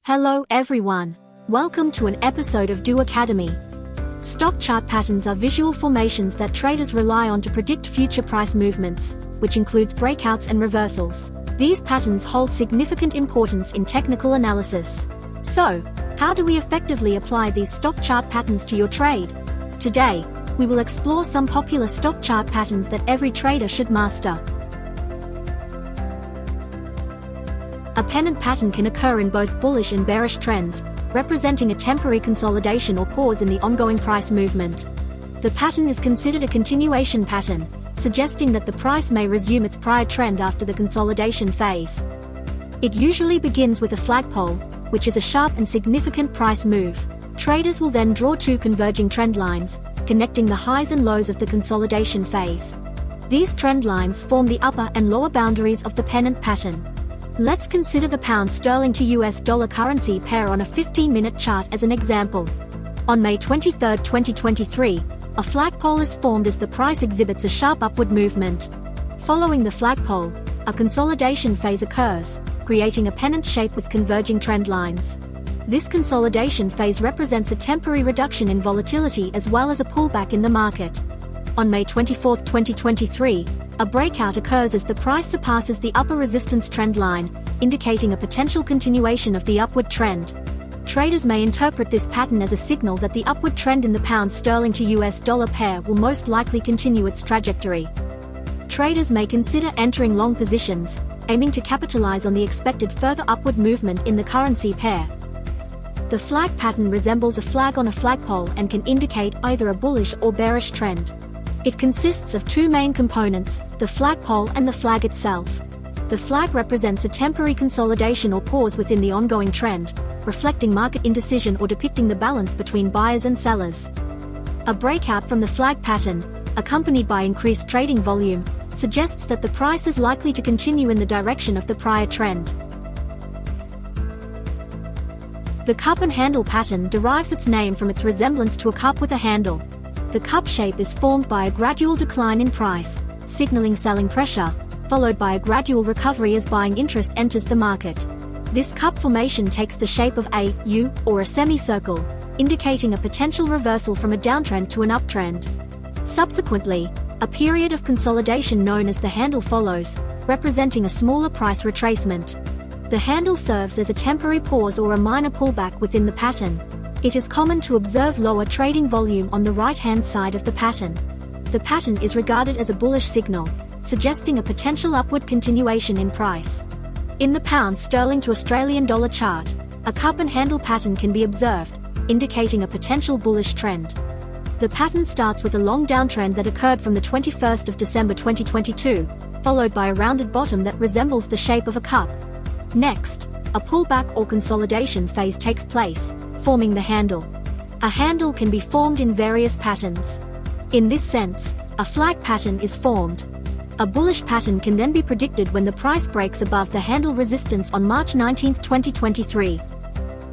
Hello everyone. Welcome to an episode of dooacademy. Stock chart patterns are visual formations that traders rely on to predict future price movements, which includes breakouts and reversals. These patterns hold significant importance in technical analysis. So, how do we effectively apply these stock chart patterns to your trade? Today, we will explore some popular stock chart patterns that every trader should master. A pennant pattern can occur in both bullish and bearish trends, representing a temporary consolidation or pause in the ongoing price movement. The pattern is considered a continuation pattern, suggesting that the price may resume its prior trend after the consolidation phase. It usually begins with a flagpole, which is a sharp and significant price move. Traders will then draw two converging trend lines, connecting the highs and lows of the consolidation phase. These trend lines form the upper and lower boundaries of the pennant pattern. Let's consider the pound sterling to US dollar currency pair on a 15-minute chart as an example. On May 23, 2023, a flagpole is formed as the price exhibits a sharp upward movement. Following the flagpole, a consolidation phase occurs, creating a pennant shape with converging trend lines. This consolidation phase represents a temporary reduction in volatility as well as a pullback in the market. On May 24, 2023, a breakout occurs as the price surpasses the upper resistance trend line, indicating a potential continuation of the upward trend. Traders may interpret this pattern as a signal that the upward trend in the pound sterling to US dollar pair will most likely continue its trajectory. Traders may consider entering long positions, aiming to capitalize on the expected further upward movement in the currency pair. The flag pattern resembles a flag on a flagpole and can indicate either a bullish or bearish trend. It consists of two main components, the flagpole and the flag itself. The flag represents a temporary consolidation or pause within the ongoing trend, reflecting market indecision or depicting the balance between buyers and sellers. A breakout from the flag pattern, accompanied by increased trading volume, suggests that the price is likely to continue in the direction of the prior trend. The cup and handle pattern derives its name from its resemblance to a cup with a handle. The cup shape is formed by a gradual decline in price, signaling selling pressure, followed by a gradual recovery as buying interest enters the market. This cup formation takes the shape of a U or a semicircle, indicating a potential reversal from a downtrend to an uptrend. Subsequently, a period of consolidation known as the handle follows, representing a smaller price retracement. The handle serves as a temporary pause or a minor pullback within the pattern. It is common to observe lower trading volume on the right-hand side of the pattern. The pattern is regarded as a bullish signal, suggesting a potential upward continuation in price. In the pound sterling to Australian dollar chart, a cup and handle pattern can be observed, indicating a potential bullish trend. The pattern starts with a long downtrend that occurred from the 21st of December 2022, followed by a rounded bottom that resembles the shape of a cup. Next, a pullback or consolidation phase takes place, forming the handle. A handle can be formed in various patterns. In this sense, a flag pattern is formed. A bullish pattern can then be predicted when the price breaks above the handle resistance on March 19, 2023.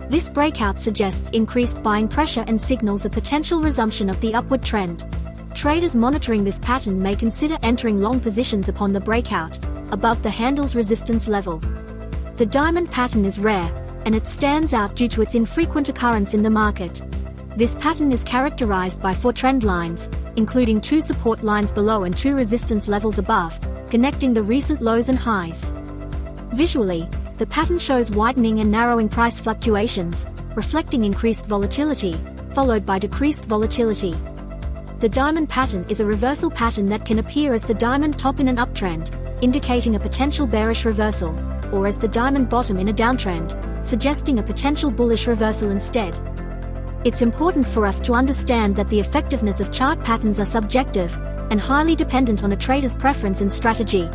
This breakout suggests increased buying pressure and signals a potential resumption of the upward trend. Traders monitoring this pattern may consider entering long positions upon the breakout, above the handle's resistance level. The diamond pattern is rare, and it stands out due to its infrequent occurrence in the market. This pattern is characterized by four trend lines, including two support lines below and two resistance levels above, connecting the recent lows and highs. Visually, the pattern shows widening and narrowing price fluctuations, reflecting increased volatility, followed by decreased volatility. The diamond pattern is a reversal pattern that can appear as the diamond top in an uptrend, indicating a potential bearish reversal, or as the diamond bottom in a downtrend, suggesting a potential bullish reversal instead. It's important for us to understand that the effectiveness of chart patterns are subjective and highly dependent on a trader's preference and strategy.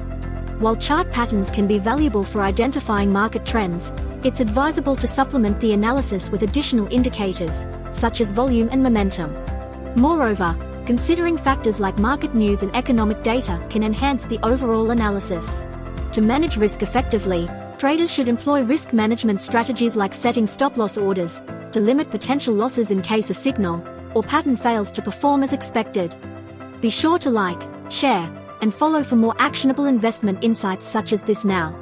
While chart patterns can be valuable for identifying market trends, it's advisable to supplement the analysis with additional indicators, such as volume and momentum. Moreover, considering factors like market news and economic data can enhance the overall analysis. To manage risk effectively, traders should employ risk management strategies like setting stop-loss orders, to limit potential losses in case a signal or pattern fails to perform as expected. Be sure to like, share, and follow for more actionable investment insights such as this now.